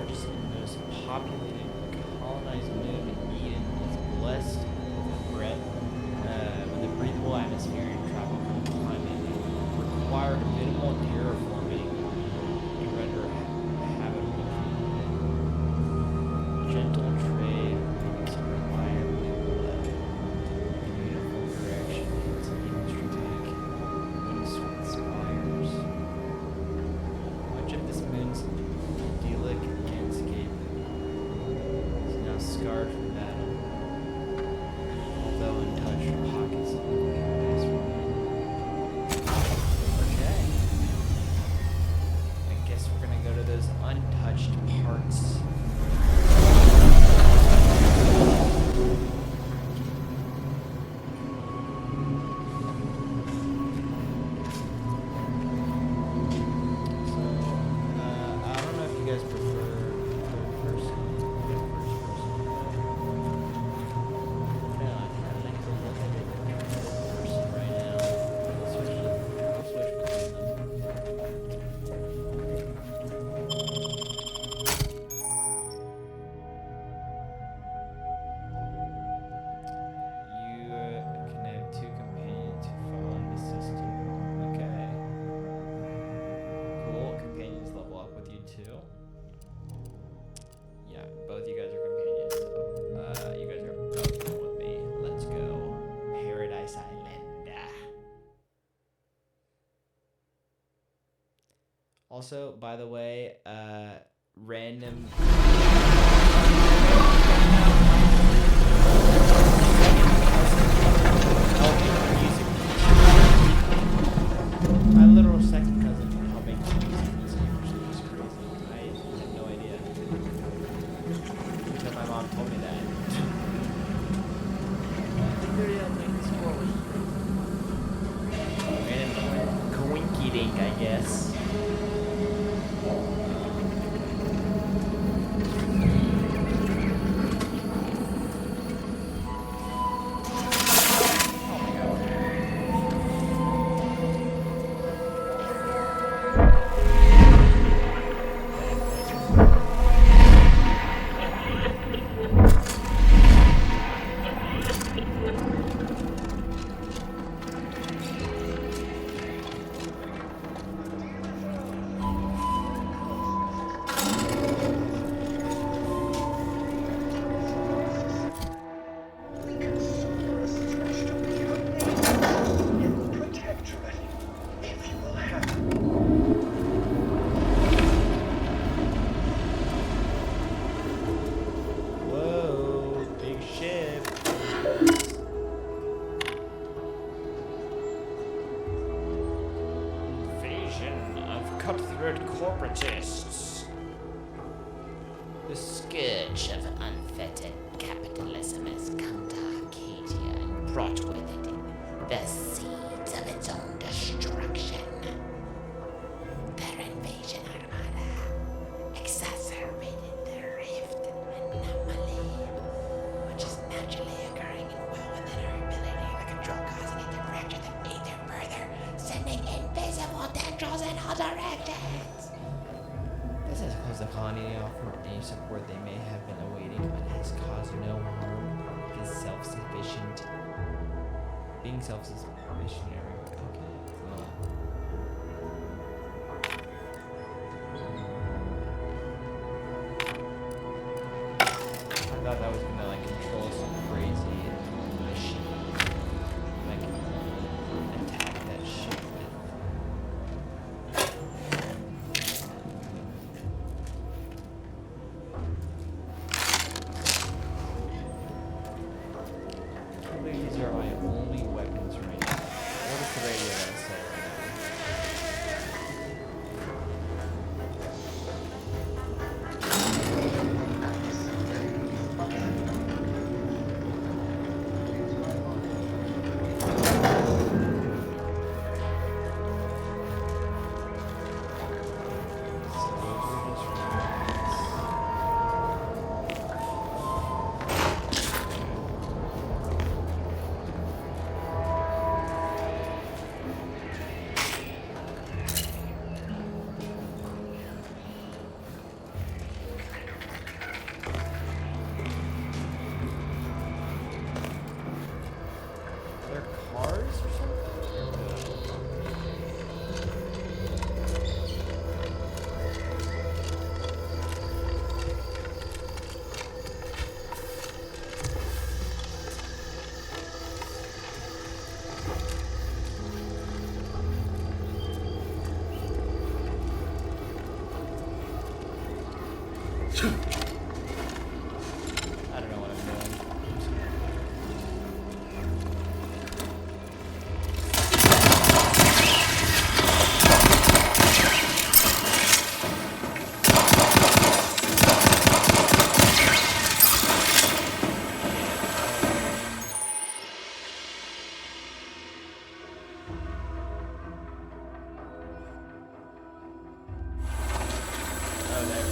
largest and most populated colonized moon, Eden, is blessed with a breathable atmosphere and tropical climate. Required minimal terraforming to render habitable. Gentle trade is reliably below. Beautiful direction is industry back. Windswept spires. Much of this moon's idyllic landscape is now scarred from battle, although untouched pockets of paradise remain. Okay. I guess we're gonna go to those untouched parts. Both you guys are companions. You guys are both going with me. Let's go. Paradise Island. Also, by the way, random... My literal second cousin helping me music this game, which is crazy. I had no idea. Until my mom told me that. Random coinky dink, I guess. Corporatists. The scourge of unfettered capitalism has come to Arcadia and brought with it the seeds of its own destruction. Their invasion armada exacerbated the rift anomaly, which is naturally occurring and well within our ability to control, causing it to fracture the ether further, sending invisible tendrils in all directions. This has closed the colony off from any support they may have been awaiting, but has caused no harm because self-sufficient. Being self-sufficientary. Okay. Well. I thought that was gonna like control some crazy machine. Like attack that shit with. These are my only weapons right now. What is the I don't know what I'm doing. Oh, there.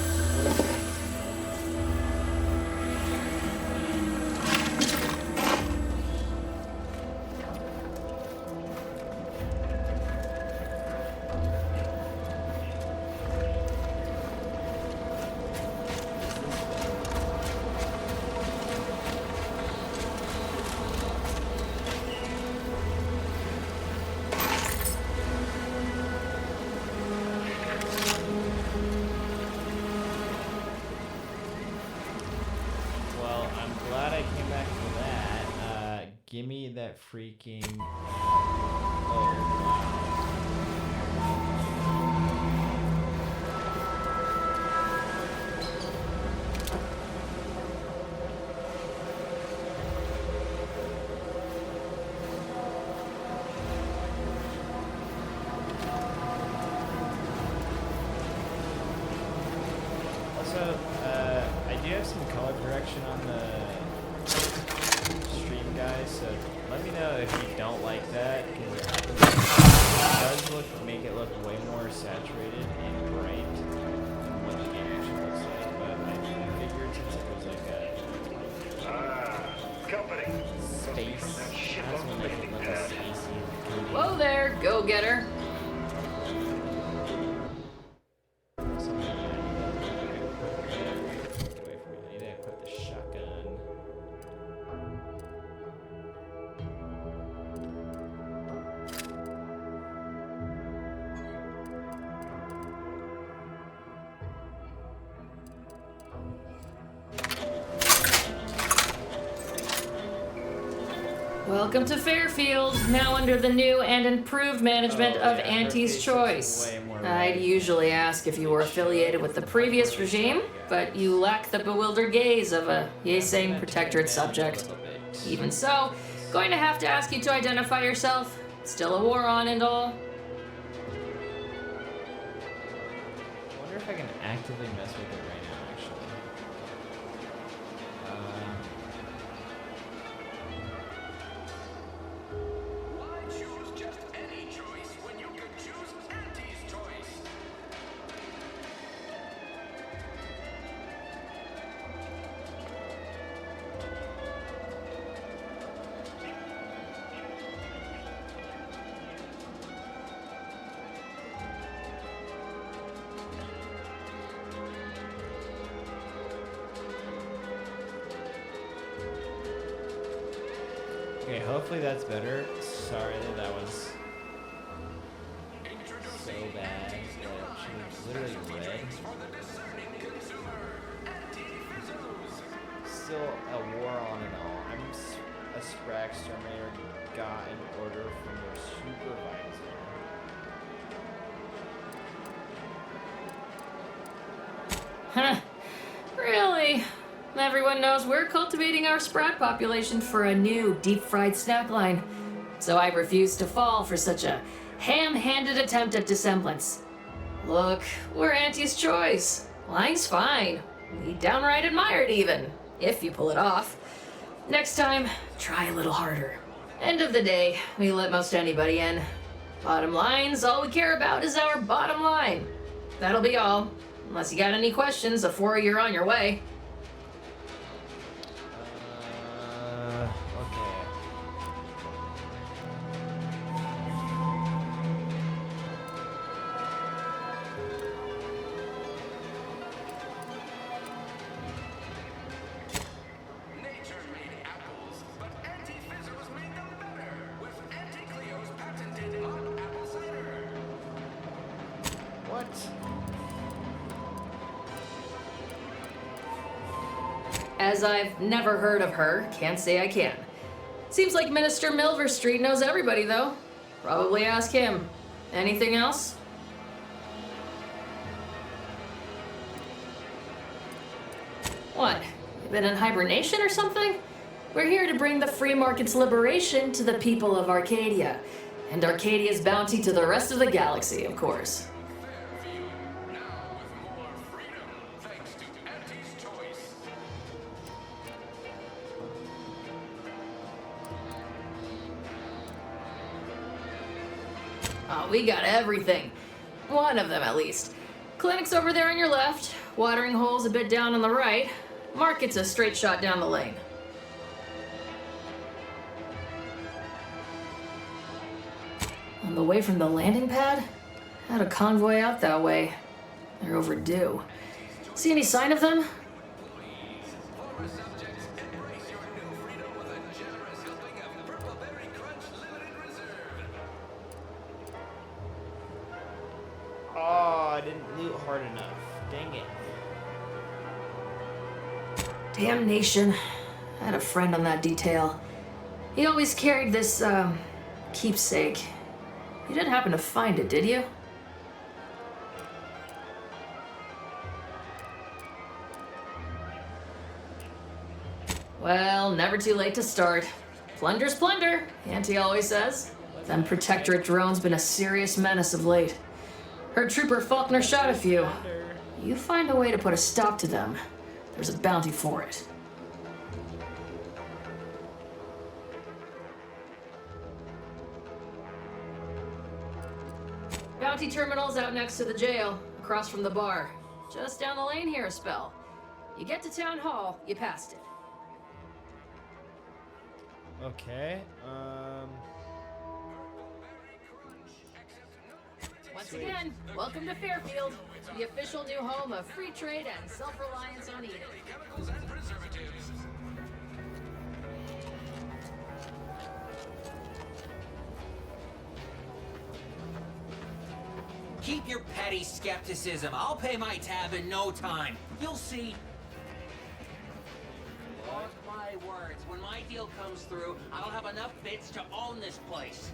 Well, I'm glad I came back for that. Give me that freaking. Oh, also, I do have some color correction on the stream, guys. So let me know if you don't like that, because it does make it look way more saturated and bright than what the game actually looks like. But I figured since it was like a Company. space, that's when they can let us see. Whoa there, go-getter. Something that I need to get away from me. I need to equip the shotgun. Welcome to Fairfield, now under the new and improved management Oh, of yeah, Auntie's Fairfield's Choice. way more I'd right. usually ask if you were affiliated with the previous regime, but you lack the bewildered gaze of a yay-saying protectorate subject. Even so, going to have to ask you to identify yourself. Still a war on and all. I wonder if I can actively mess with it right now, actually. Why choose just any choice when you can choose Auntie's choice? Okay, hopefully that's better. Sorry that was so bad. That she was literally red. For the discerning consumer, Anti-Fizzles. Still a war on and all. I'm a Sprague Exterminator got an order from your supervisor. Huh. Really? Everyone knows we're cultivating our sprat population for a new deep-fried snack line. So I refuse to fall for such a ham-handed attempt at dissemblance. Look, we're Auntie's Choice. Line's fine. We downright admire it even, if you pull it off. Next time, try a little harder. End of the day, we let most anybody in. Bottom line's all we care about is our bottom line. That'll be all. Unless you got any questions before you're on your way. Okay. Nature made apples, but Anti-Fizzles made them better with Anti-Cleo's patented hot apple cider. What? As I've never heard of her, can't say I can. Seems like Minister Milverstreet knows everybody, though. Probably ask him. Anything else? What? You been in hibernation or something? We're here to bring the free market's liberation to the people of Arcadia, and Arcadia's bounty to the rest of the galaxy, of course. Fairfield, now with more freedom, thanks to Auntie's choice. Oh, we got everything. One of them, at least. Clinic's over there on your left, watering hole's a bit down on the right. Market's a straight shot down the lane. On the way from the landing pad? Had a convoy out that way. They're overdue. See any sign of them? Former subjects, embrace your new freedom with a generous helping of Purple Berry Crunch Limited Reserve. Oh, I didn't loot hard enough. Dang it. Damnation. I had a friend on that detail. He always carried this, keepsake. You didn't happen to find it, did you? Well, never too late to start. Plunder's plunder, Auntie always says. Them Protectorate drones been a serious menace of late. Heard Trooper Faulkner shot a few. You find a way to put a stop to them. There's a bounty for it. Bounty terminal's out next to the jail, across from the bar. Just down the lane here a spell. You get to Town Hall, you passed it. Okay. Once again, welcome to Fairfield, the official new home of free trade and self-reliance on eating. Chemicals and preservatives. Keep your petty skepticism. I'll pay my tab in no time. You'll see. Mark my words. When my deal comes through, I'll have enough bits to own this place.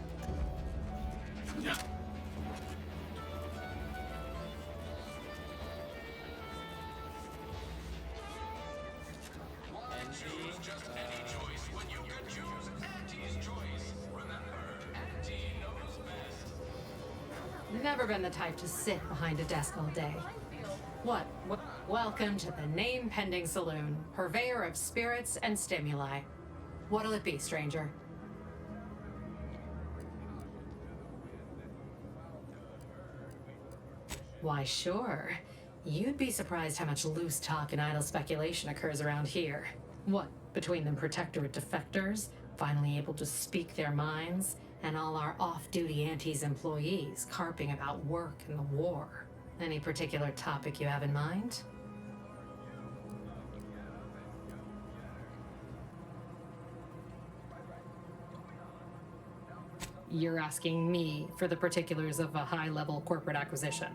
Why choose just any choice when you can choose Auntie's choice? Remember, Auntie knows best. Never been the type to sit behind a desk all day. What? Welcome to the name-pending saloon, purveyor of spirits and stimuli. What'll it be, stranger? Why, sure. You'd be surprised how much loose talk and idle speculation occurs around here. What, between them Protectorate defectors, finally able to speak their minds, and all our off-duty Auntie's employees carping about work and the war. Any particular topic you have in mind? You're asking me for the particulars of a high-level corporate acquisition.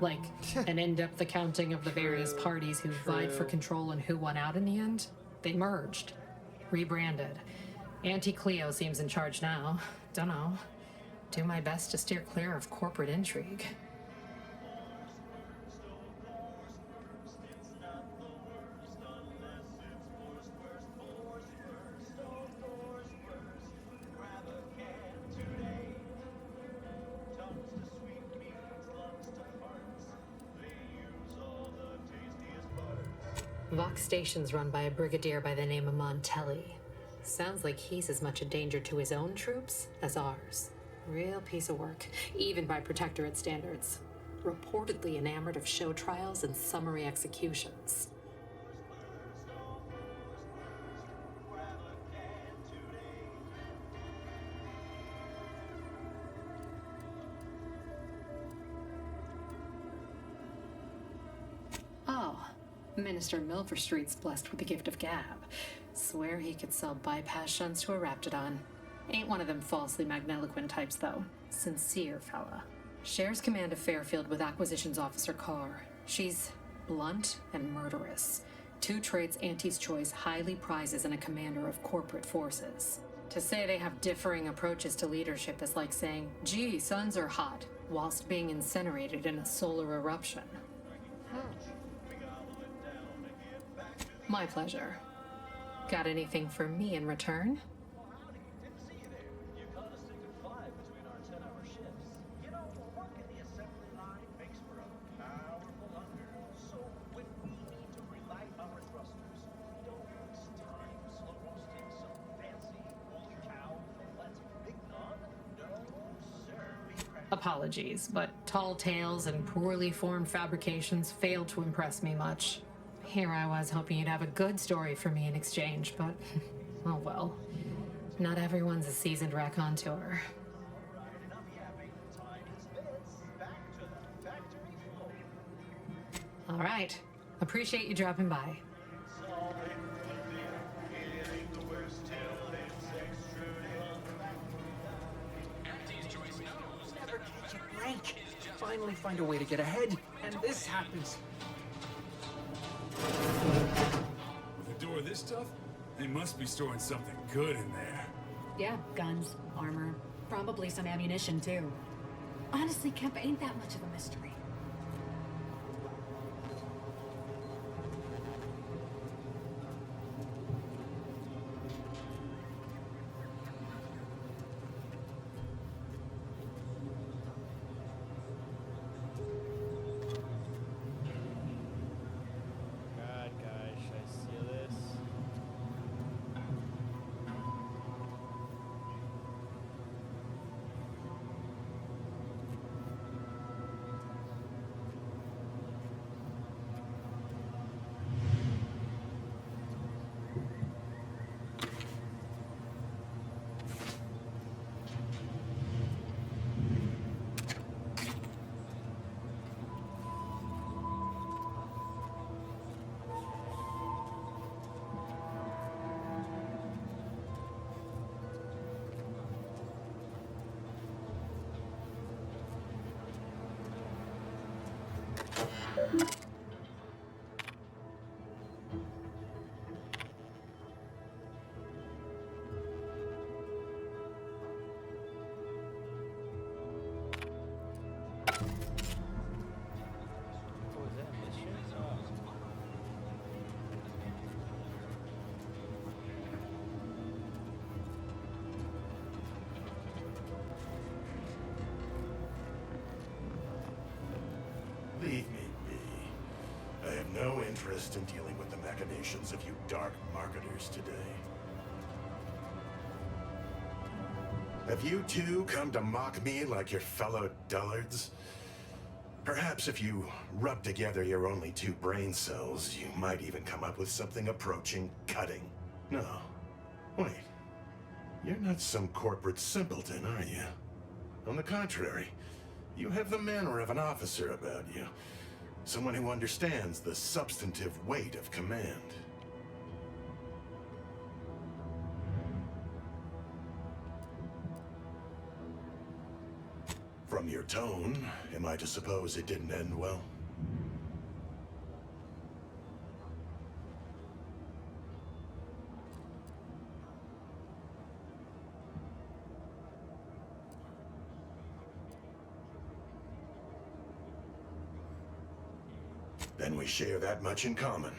Like, an in-depth accounting of the various parties who vied for control and who won out in the end? They merged. Rebranded. Auntie Cleo seems in charge now. Dunno. Do my best to steer clear of corporate intrigue. Vox Station's run by a brigadier by the name of Montelli. Sounds like he's as much a danger to his own troops as ours. Real piece of work, even by Protectorate standards. Reportedly enamored of show trials and summary executions. Oh, Minister Milver Street's blessed with the gift of gab. Swear he could sell bypass shunts to a Raptidon. Ain't one of them falsely magniloquent types, though. Sincere fella. Shares command of Fairfield with Acquisitions Officer Carr. She's blunt and murderous. Two traits Auntie's choice highly prizes in a commander of corporate forces. To say they have differing approaches to leadership is like saying, gee, suns are hot, whilst being incinerated in a solar eruption. My pleasure. Got anything for me in return? Well, howdy. Didn't see you there. You caught us thinking 5 between our 10-hour shifts. You know, working the assembly line makes for a powerful hunger. So when we need to relight our thrusters, we don't waste time slow roasting some fancy holy cow fillet big non. No, sir. Apologies, but tall tales and poorly formed fabrications failed to impress me much. Here I was hoping you'd have a good story for me in exchange, but oh well. Not everyone's a seasoned raconteur. All right. Appreciate you dropping by. Never catch a break. Finally find a way to get ahead, and this happens. With a door this tough, they must be storing something good in there. Yeah, guns, armor, probably some ammunition too. Honestly, Capt ain't that much of a mystery. God, guys, should I seal this? What was that mission? Oh. Leave me be. I have no interest in dealing with the machinations of you dark marketers today. Have you two come to mock me like your fellow dullards? Perhaps if you rub together your only 2 brain cells, you might even come up with something approaching cutting. No. Wait. You're not some corporate simpleton, are you? On the contrary, you have the manner of an officer about you. Someone who understands the substantive weight of command. From your tone, am I to suppose it didn't end well? Then we share that much in common.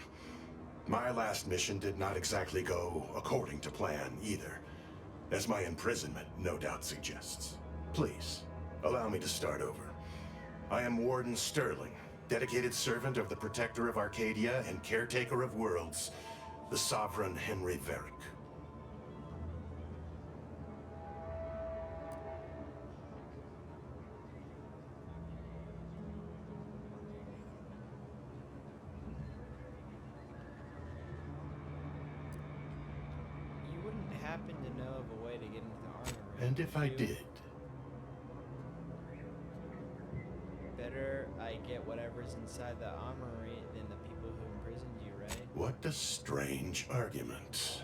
My last mission did not exactly go according to plan either, as my imprisonment no doubt suggests. Please, allow me to start over. I am Warden Sterling, dedicated servant of the Protector of Arcadia and caretaker of worlds, the Sovereign Henry Varick. You wouldn't happen to know of a way to get into the armor room, And if I would you? did, Better I get whatever's inside the armory than the people who imprisoned you, right? what a strange argument.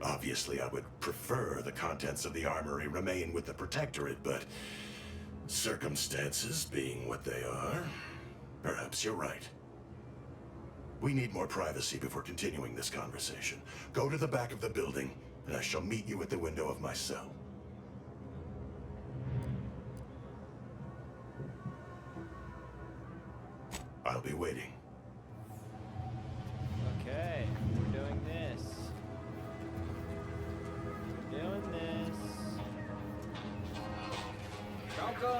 Obviously, I would prefer the contents of the armory remain with the Protectorate, but circumstances being what they are, perhaps you're right. We need more privacy before continuing this conversation. Go to the back of the building, and I shall meet you at the window of my cell. I'll be waiting. Okay.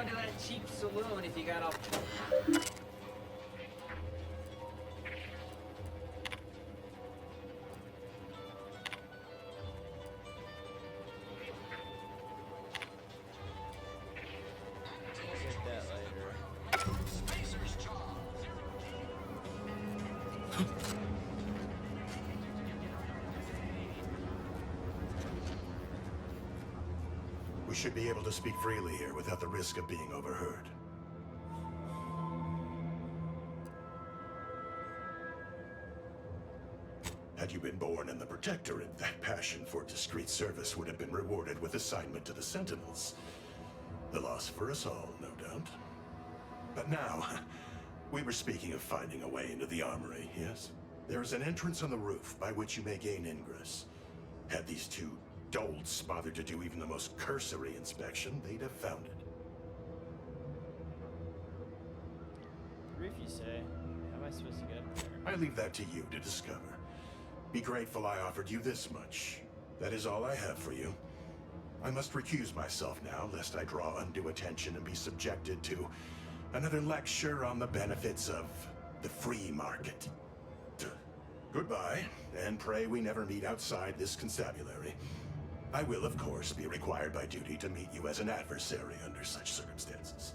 going to that cheap saloon if you got all... We'll get that later. Spacer's job. We should be able to speak freely here without the risk of being overheard. Had you been born in the Protectorate, that passion for discreet service would have been rewarded with assignment to the Sentinels. The loss for us all, no doubt. But now, we were speaking of finding a way into the armory, yes? There is an entrance on the roof by which you may gain ingress. Had these two dolts bothered to do even the most cursory inspection, they'd have found it. Roof, you say? How am I supposed to get up there? I leave that to you to discover. Be grateful I offered you this much. That is all I have for you. I must recuse myself now, lest I draw undue attention and be subjected to another lecture on the benefits of the free market. Goodbye, and pray we never meet outside this constabulary. I will, of course, be required by duty to meet you as an adversary under such circumstances.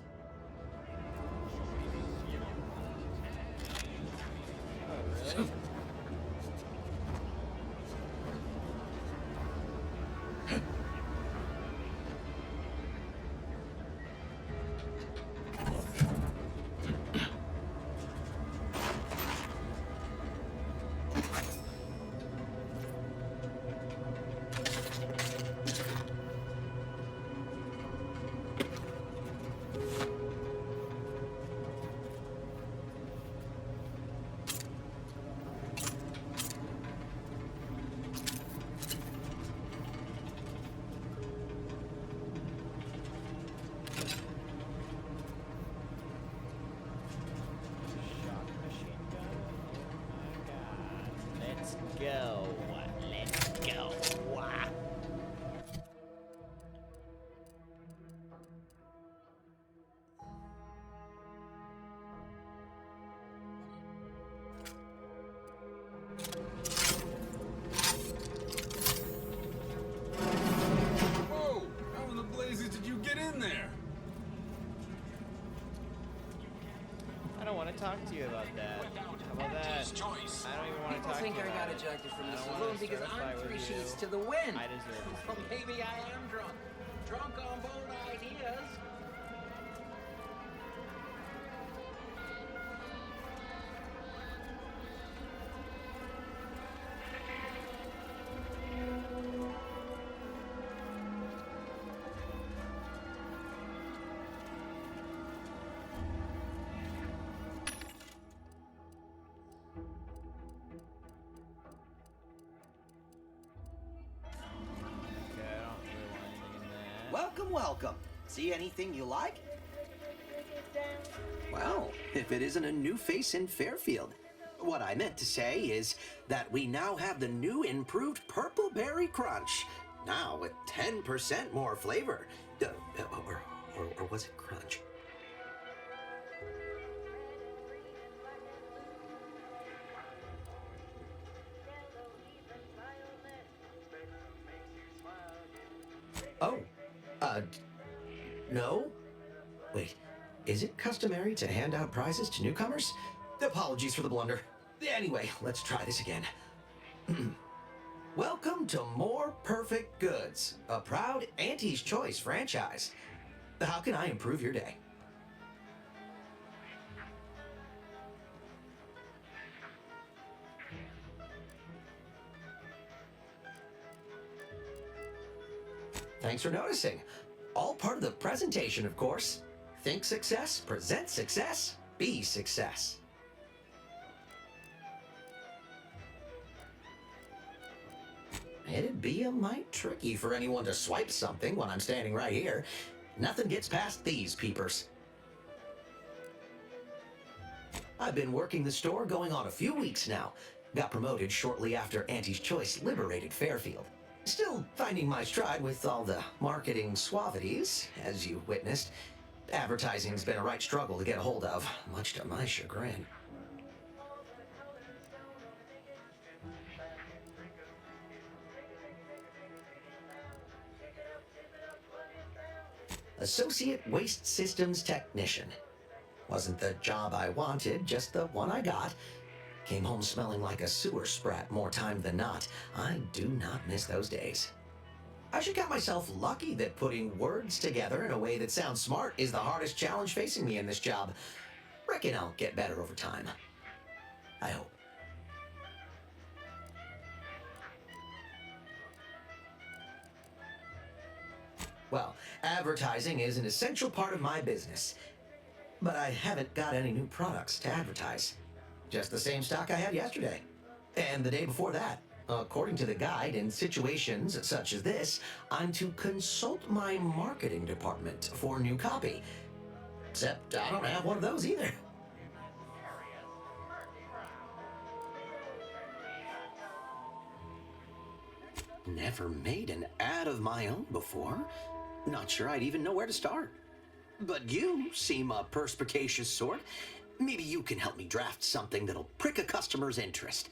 Oh, really? Go. Let's go. Whoa! How in the blazes did you get in there? I don't want to talk to you about that. How about that? I don't even want to People talk think to you I about got it. ejected from I the don't saloon wanna because certify I'm with 3 you. sheets to the wind. I deserve it. Well, maybe I am drunk. Drunk on bold ideas. Okay, I don't really want anything in that. Welcome, welcome. See anything you like? Well, if it isn't a new face in Fairfield. What I meant to say is that we now have the new improved Purple Berry Crunch. Now with 10% more flavor. Or was it crunch? Oh, no? Wait, is it customary to hand out prizes to newcomers? Apologies for the blunder. Anyway, let's try this again. Welcome to More Perfect Goods, a proud Auntie's Choice franchise. How can I improve your day? Thanks for noticing. All part of the presentation, of course. Think success, present success, be success. It'd be a mite tricky for anyone to swipe something when I'm standing right here. Nothing gets past these peepers. I've been working the store going on a few weeks now. Got promoted shortly after Auntie's Choice liberated Fairfield. Still finding my stride with all the marketing suavities, as you witnessed. Advertising's been a right struggle to get a hold of, much to my chagrin. Associate Waste Systems Technician. Wasn't the job I wanted, just the one I got. Came home smelling like a sewer sprat more time than not. I do not miss those days. I should count myself lucky that putting words together in a way that sounds smart is the hardest challenge facing me in this job. Reckon I'll get better over time. I hope. Well, advertising is an essential part of my business. But I haven't got any new products to advertise. Just the same stock I had yesterday. And the day before that. According to the guide, in situations such as this, I'm to consult my marketing department for new copy. Except I don't have one of those either. Never made an ad of my own before. Not sure I'd even know where to start. But you seem a perspicacious sort. Maybe you can help me draft something that'll prick a customer's interest.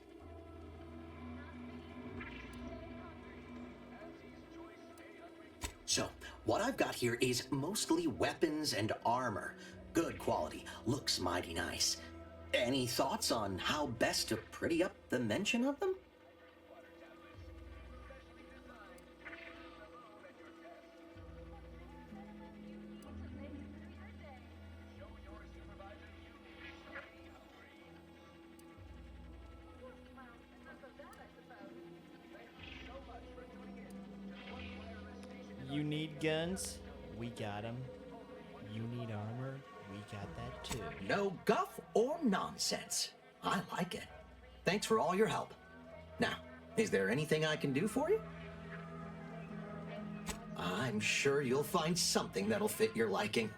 So, what I've got here is mostly weapons and armor. Good quality, looks mighty nice. Any thoughts on how best to pretty up the mention of them? You need guns? We got them. You need armor? We got that too. No guff or nonsense. I like it. Thanks for all your help. Now, is there anything I can do for you? I'm sure you'll find something that'll fit your liking.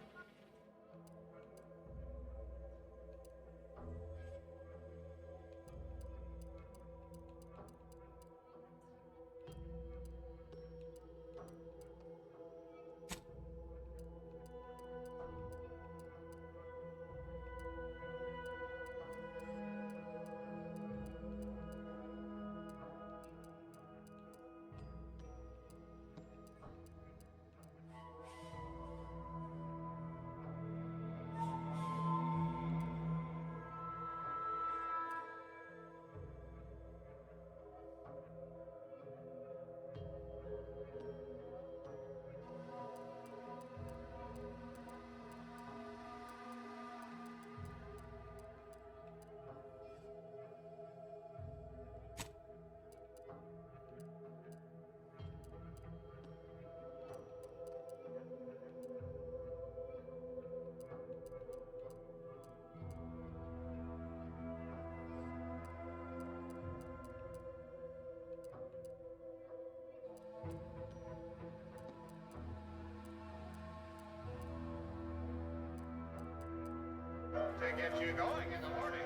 To get you going in the morning.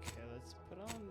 Okay, let's put on...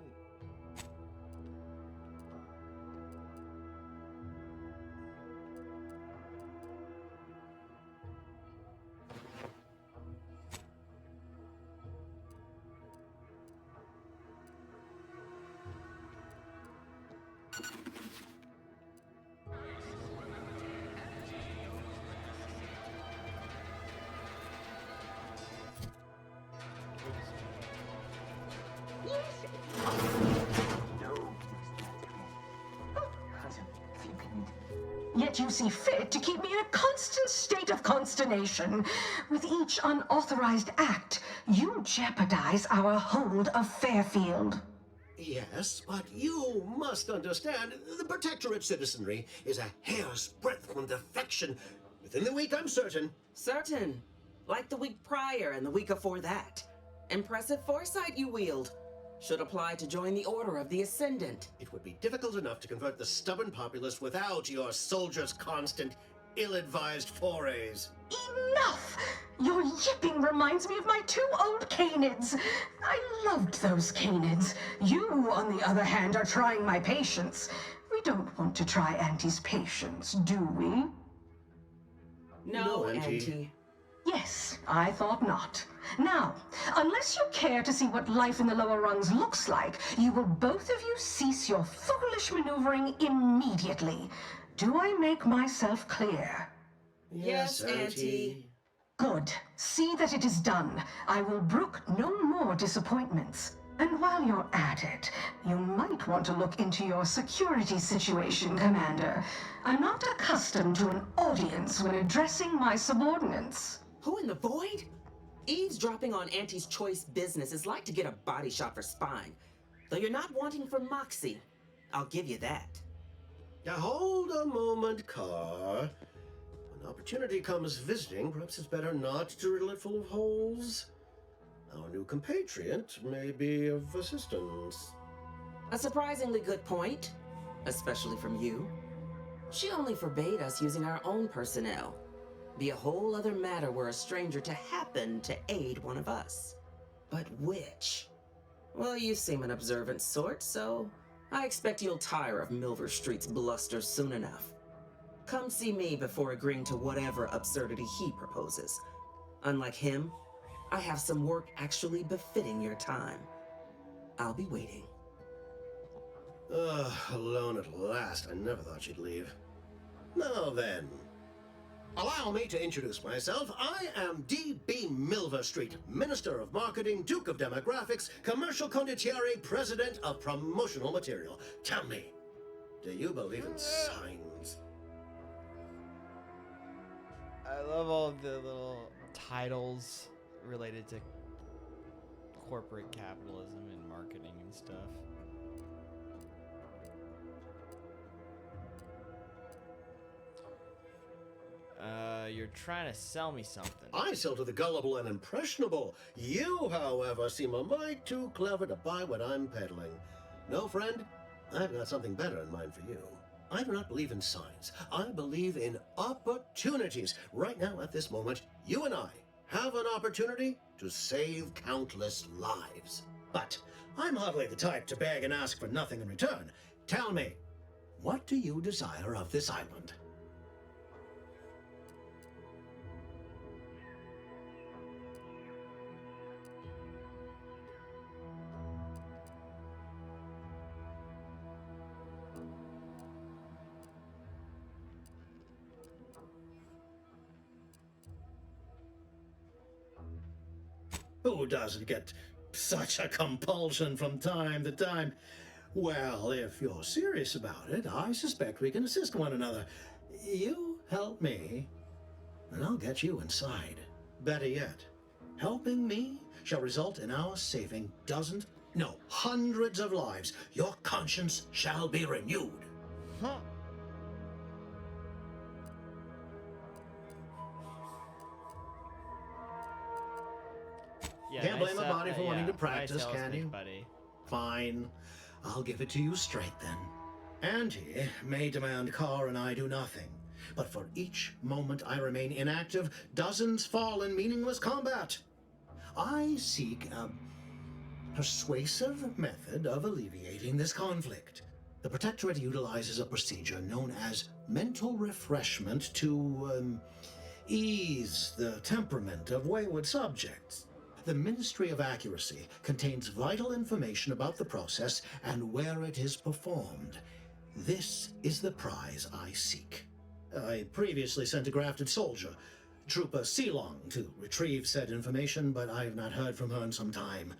Yet you see fit to keep me in a constant state of consternation. With each unauthorized act, you jeopardize our hold of Fairfield. Yes, but you must understand, the Protectorate citizenry is a hair's breadth from defection. Within the week, I'm certain. Certain? Like the week prior and the week before that. Impressive foresight you wield. Should apply to join the Order of the Ascendant. It would be difficult enough to convert the stubborn populace without your soldiers' constant, ill-advised forays. Enough! Your yipping reminds me of my two old canids. I loved those canids. You, on the other hand, are trying my patience. We don't want to try Auntie's patience, do we? No, Auntie. Auntie. Yes, I thought not. Now, unless you care to see what life in the lower rungs looks like, you will both of you cease your foolish maneuvering immediately. Do I make myself clear? Yes, Auntie. Good. See that it is done. I will brook no more disappointments. And while you're at it, you might want to look into your security situation, Commander. I'm not accustomed to an audience when addressing my subordinates. Who in the void? Eavesdropping on Auntie's choice business is like to get a body shot for spine. Though you're not wanting for moxie. I'll give you that. Now hold a moment, Car. When opportunity comes visiting, perhaps it's better not to riddle it full of holes. Our new compatriot may be of assistance. A surprisingly good point, especially from you. She only forbade us using our own personnel. Be a whole other matter were a stranger to happen to aid one of us. But which? Well, you seem an observant sort, so I expect you'll tire of Milver Street's bluster soon enough. Come see me before agreeing to whatever absurdity he proposes. Unlike him, I have some work actually befitting your time. I'll be waiting. Alone at last. I never thought she'd leave. Now then, allow me to introduce myself. I am D.B. Milver Street, Minister of Marketing, Duke of Demographics, Commercial Condottiere, President of Promotional Material. Tell me, do you believe in signs? I love all the little titles related to corporate capitalism and marketing and stuff. You're trying to sell me something. I sell to the gullible and impressionable. You, however, seem a mite too clever to buy what I'm peddling. No, friend, I've got something better in mind for you. I do not believe in signs. I believe in opportunities. Right now, at this moment, you and I have an opportunity to save countless lives. But I'm hardly the type to beg and ask for nothing in return. Tell me, what do you desire of this island? Who doesn't get such a compulsion from time to time? Well, if you're serious about it, I suspect we can assist one another. You help me, and I'll get you inside. Better yet, helping me shall result in our saving dozens, no, hundreds of lives. Your conscience shall be renewed. Huh. Yeah, Can't blame a body for wanting to nice practice, can you? buddy. Fine. I'll give it to you straight then. Auntie may demand Carr and I do nothing, but for each moment I remain inactive, dozens fall in meaningless combat. I seek a persuasive method of alleviating this conflict. The Protectorate utilizes a procedure known as mental refreshment to ease the temperament of wayward subjects. The Ministry of Accuracy contains vital information about the process and where it is performed. This is the prize I seek. I previously sent a grafted soldier, Trooper Sealong, to retrieve said information, but I have not heard from her in some time.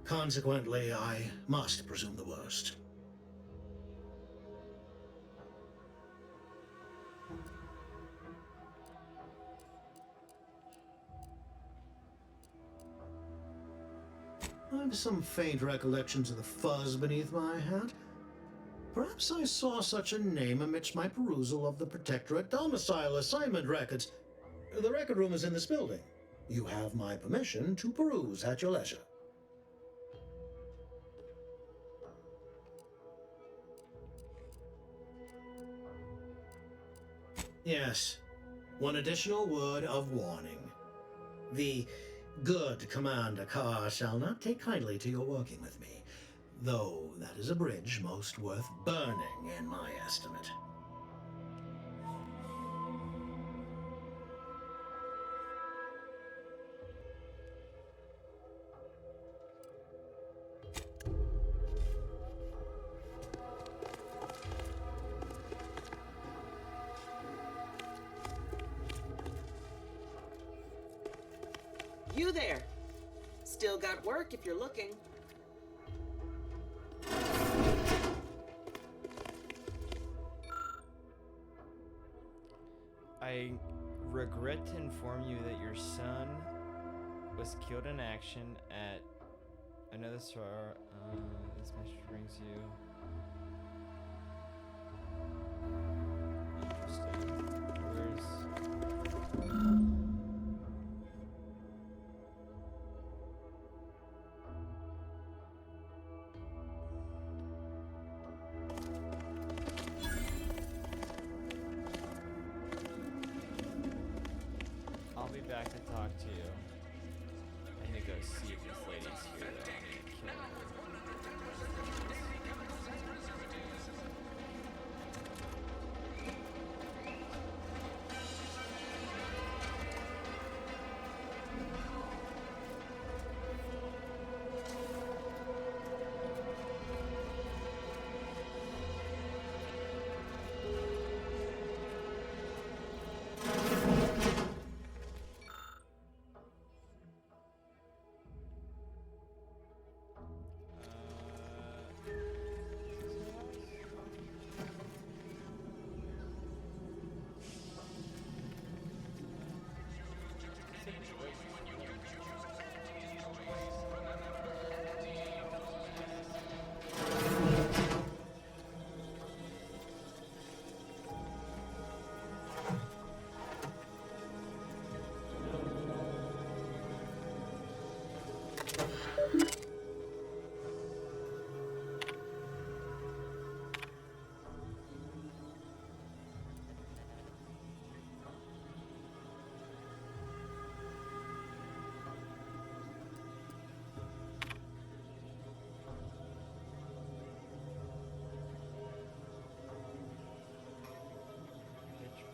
Consequently, I must presume the worst. I have some faint recollections of the fuzz beneath my hat. Perhaps I saw such a name amidst my perusal of the Protectorate domicile assignment records. The record room is in this building. You have my permission to peruse at your leisure. Yes, one additional word of warning. The good Commander Carr shall not take kindly to your working with me. Though that is a bridge most worth burning, in my estimate. You there! Still got work if you're looking. I regret to inform you that your son was killed in action at another star. This message brings you. Interesting. Where's. I'll be back to talk to you. I need to go see if this lady's here though. I need to kill her.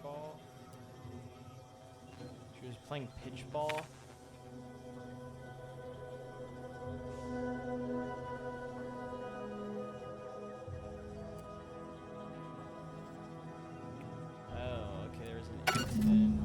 Pitchball. She was playing pitchball. Oh, okay, there was an incident.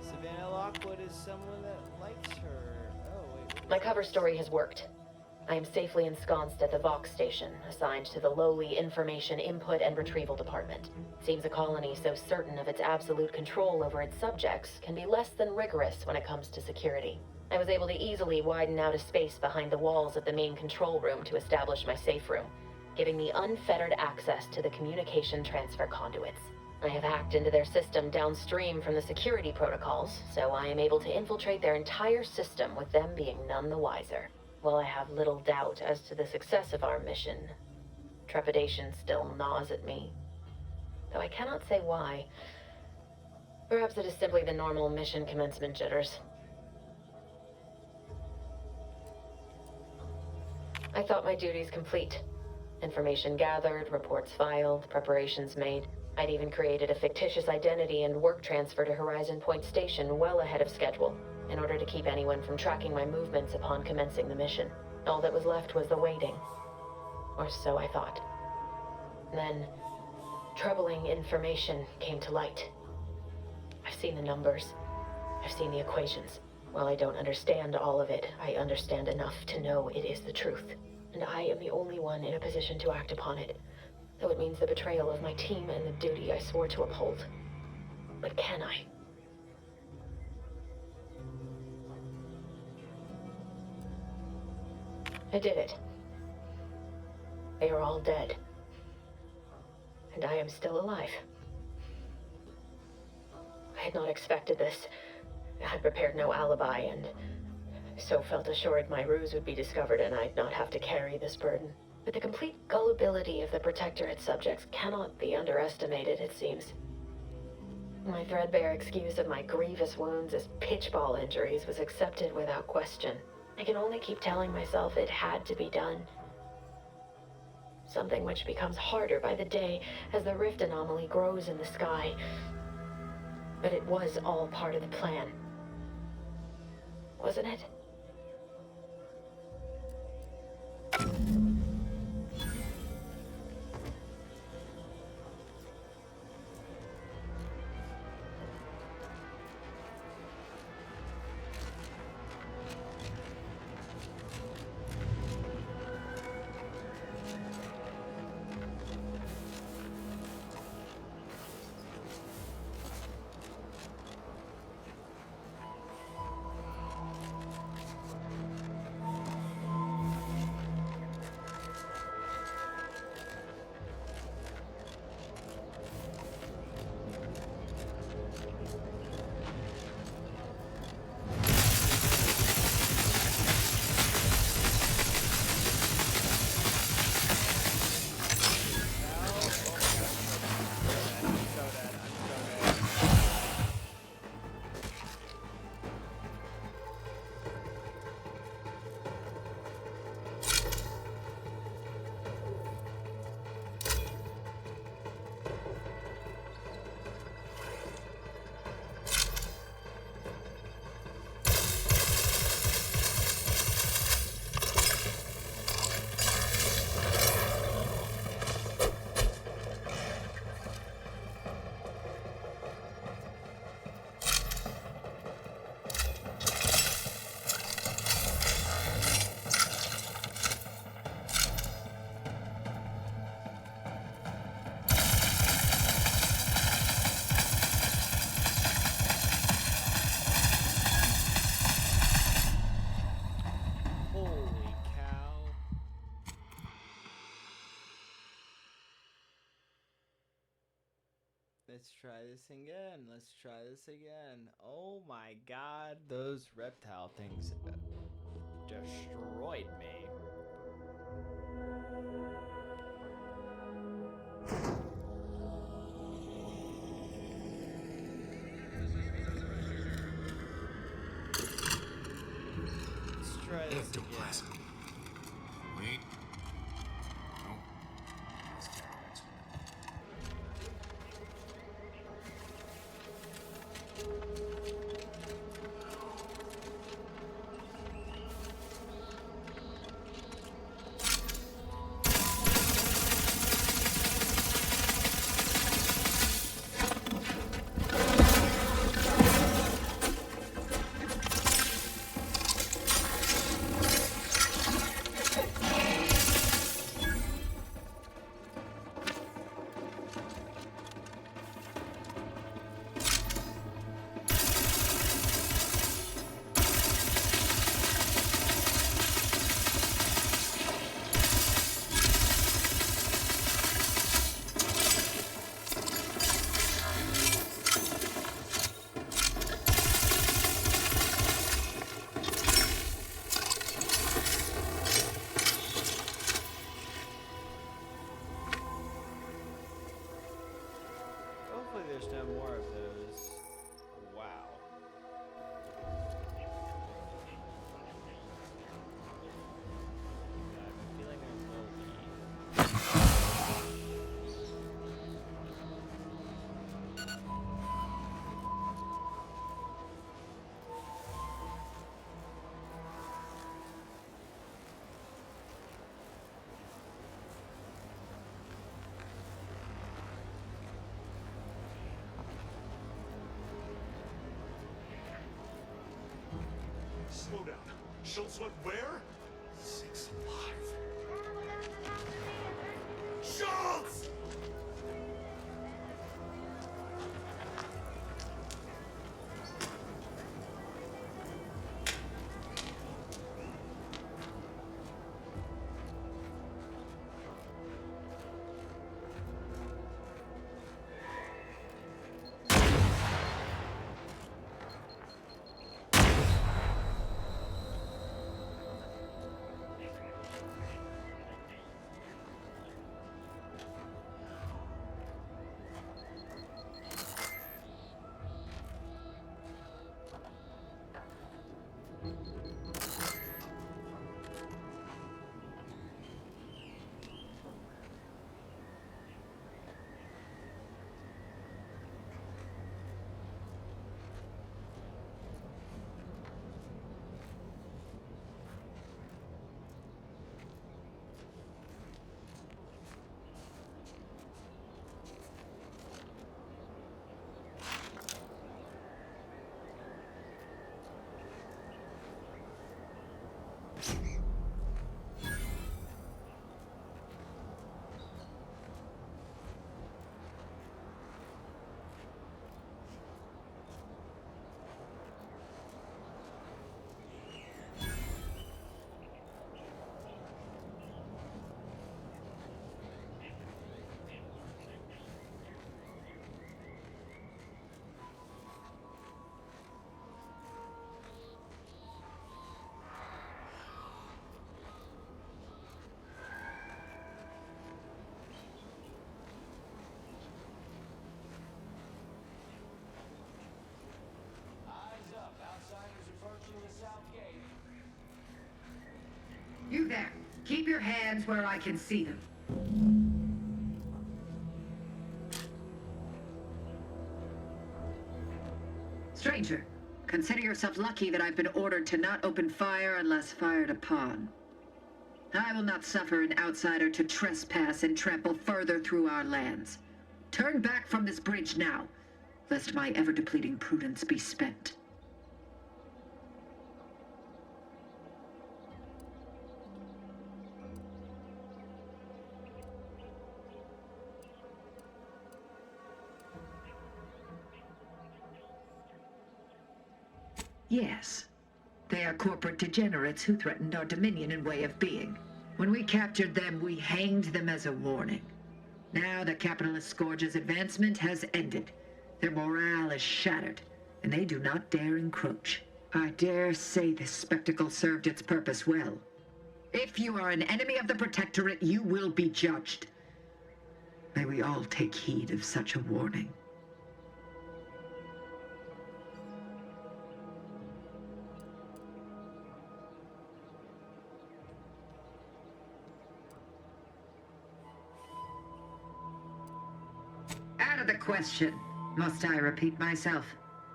Savannah Lockwood is someone that likes her. Oh, wait. My cover story has worked. I am safely ensconced at the Vox station, assigned to the lowly Information Input and Retrieval Department. Seems a colony so certain of its absolute control over its subjects can be less than rigorous when it comes to security. I was able to easily widen out a space behind the walls of the main control room to establish my safe room, giving me unfettered access to the communication transfer conduits. I have hacked into their system downstream from the security protocols, so I am able to infiltrate their entire system with them being none the wiser. While I have little doubt as to the success of our mission, trepidation still gnaws at me. Though I cannot say why. Perhaps it is simply the normal mission commencement jitters. I thought my duties complete. Information gathered, reports filed, preparations made. I'd even created a fictitious identity and work transfer to Horizon Point Station well ahead of schedule, in order to keep anyone from tracking my movements upon commencing the mission. All that was left was the waiting. Or so I thought. Then, troubling information came to light. I've seen the numbers. I've seen the equations. While I don't understand all of it, I understand enough to know it is the truth. And I am the only one in a position to act upon it. Though it means the betrayal of my team and the duty I swore to uphold. But can I? I did it. They are all dead. And I am still alive. I had not expected this. I had prepared no alibi, and so felt assured my ruse would be discovered and I'd not have to carry this burden. But the complete gullibility of the Protectorate subjects cannot be underestimated, it seems. My threadbare excuse of my grievous wounds as pitchball injuries was accepted without question. I can only keep telling myself it had to be done. Something which becomes harder by the day as the rift anomaly grows in the sky. But it was all part of the plan. Wasn't it? Let's try this again. Let's try this again. Oh my god, those reptile things destroyed me. Let's try this again. Wait. flush down more of those. Wow. I have a feeling there will be. Slow down. Schultz went where? Six alive. Schultz! Eyes up. Outsiders approaching the south gate. You there. Keep your hands where I can see them. Stranger, consider yourself lucky that I've been ordered to not open fire unless fired upon. I will not suffer an outsider to trespass and trample further through our lands. Turn back from this bridge now, lest my ever-depleting prudence be spent. Yes. They are corporate degenerates who threatened our dominion and way of being. When we captured them, we hanged them as a warning. Now the capitalist scourge's advancement has ended. Their morale is shattered, and they do not dare encroach. I dare say this spectacle served its purpose well. If you are an enemy of the Protectorate, you will be judged. May we all take heed of such a warning. Out of the question. Must I repeat myself?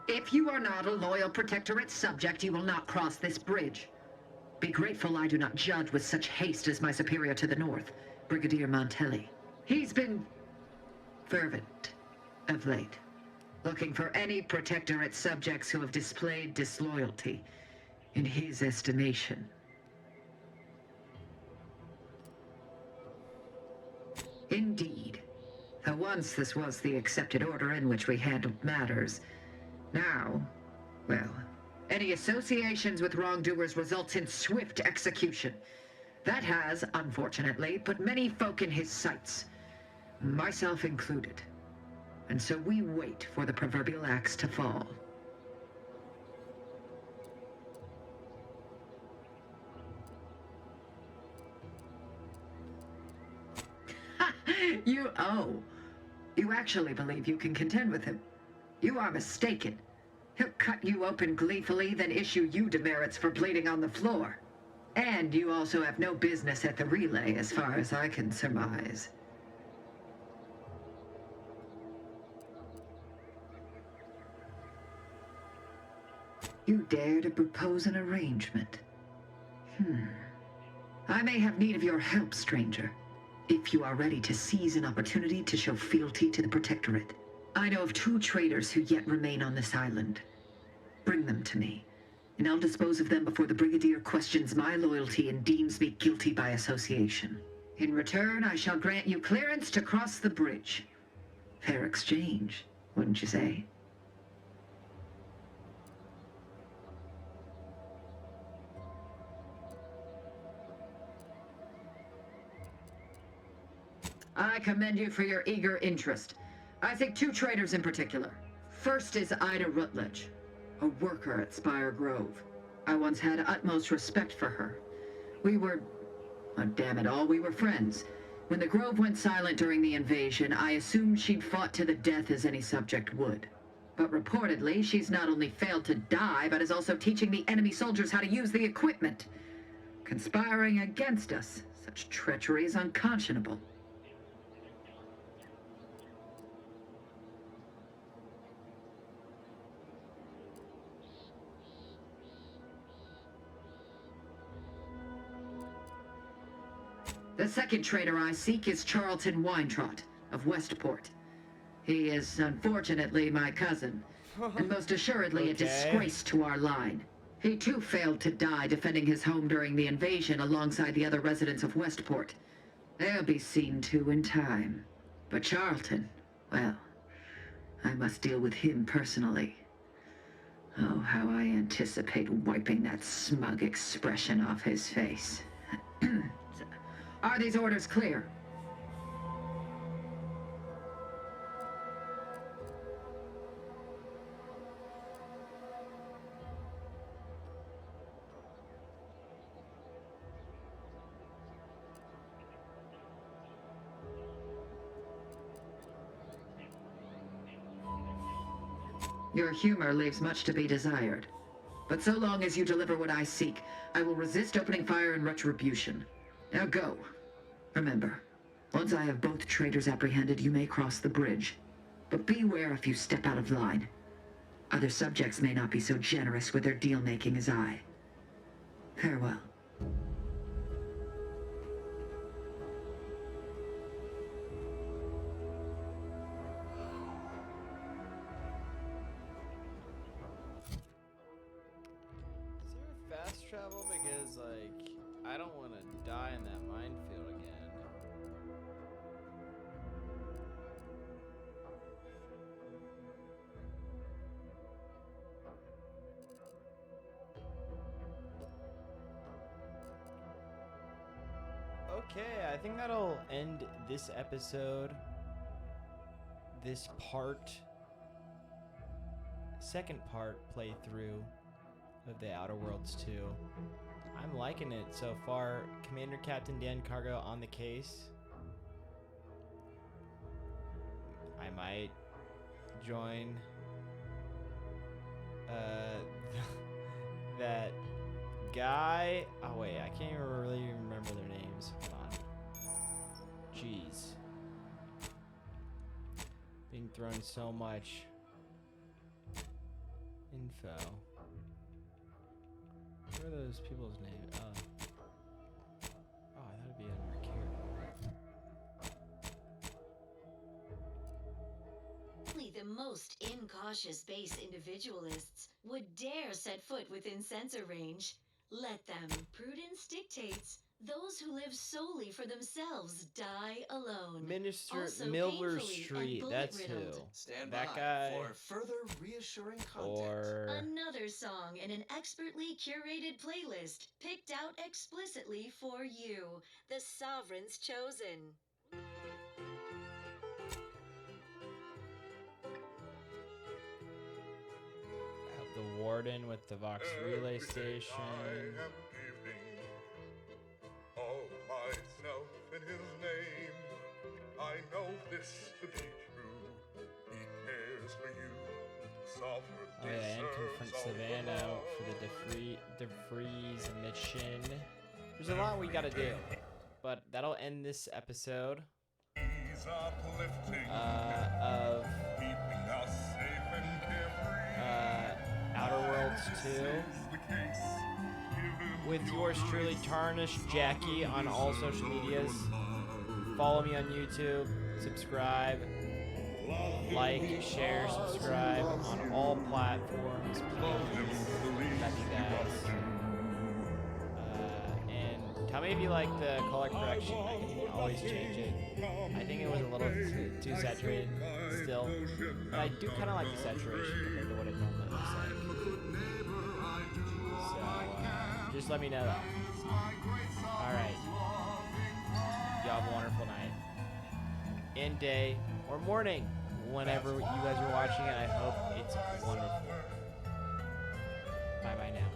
If you are not a loyal Protectorate subject, you will not cross this bridge. Be grateful I do not judge with such haste as my superior to the north, Brigadier Montelli. He's been fervent of late, looking for any Protectorate subjects who have displayed disloyalty in his estimation. Indeed. Though once this was the accepted order in which we handled matters. Now, well, any associations with wrongdoers results in swift execution. That has, unfortunately, put many folk in his sights, myself included. And so we wait for the proverbial axe to fall. You owe. You actually believe you can contend with him? You are mistaken. He'll cut you open gleefully, then issue you demerits for bleeding on the floor. And you also have no business at the relay, as far as I can surmise. You dare to propose an arrangement? I may have need of your help, stranger, if you are ready to seize an opportunity to show fealty to the Protectorate. I know of 2 traitors who yet remain on this island. Bring them to me, and I'll dispose of them before the Brigadier questions my loyalty and deems me guilty by association. In return, I shall grant you clearance to cross the bridge. Fair exchange, wouldn't you say? I commend you for your eager interest. I think 2 traitors in particular. First is Ida Rutledge, a worker at Spire Grove. I once had utmost respect for her. We were... oh, damn it all, we were friends. When the Grove went silent during the invasion, I assumed she'd fought to the death as any subject would. But reportedly, she's not only failed to die, but is also teaching the enemy soldiers how to use the equipment. Conspiring against us. Such treachery is unconscionable. The second traitor I seek is Charlton Weintrot of Westport. He is, unfortunately, my cousin, and most assuredly a disgrace to our line. He too failed to die defending his home during the invasion alongside the other residents of Westport. They'll be seen to in time. But Charlton, well, I must deal with him personally. Oh, how I anticipate wiping that smug expression off his face. Are these orders clear? Your humor leaves much to be desired. But so long as you deliver what I seek, I will resist opening fire in retribution. Now go. Remember, once I have both traitors apprehended, you may cross the bridge. But beware if you step out of line. Other subjects may not be so generous with their deal-making as I. Farewell. Is there fast travel? Because, like, I don't want to die in that minefield again. Okay, I think that'll end this episode. This part. Second part playthrough of the Outer Worlds 2. I'm liking it so far. Commander Captain Dan Cargo on the case. I might join that guy. Oh wait, I can't even really remember their names. Hold on. Jeez. Being thrown so much info. What are those people's names? Oh, that'd be under character. Only the most incautious base individualists would dare set foot within sensor range. Let them. Prudence dictates. Those who live solely for themselves die alone. Minister Also Milver painfully and Street. That's who. bullet-riddled. Stand That by guy. for further reassuring content. Or Another song in an expertly curated playlist picked out explicitly for you, the Sovereign's Chosen. the warden with the Vox relay station. All myself in his name, I know this to be true. Oh yeah, and confront Savannah for the DeVries mission. There's a lot we gotta do, but that'll end this episode of Outer Worlds 2 with yours truly, Tarnished Jackie, on all social medias. Follow me on YouTube, subscribe, like, share, subscribe on all platforms, please. Love you guys. And tell me if you like the color correction. I can always change it. I think it was a little too saturated still, but I do kind of like the saturation compared to what it normally looks like. So just let me know that. All right. Y'all have a wonderful night and day or morning whenever you guys are watching it. I hope it's wonderful. Bye bye now.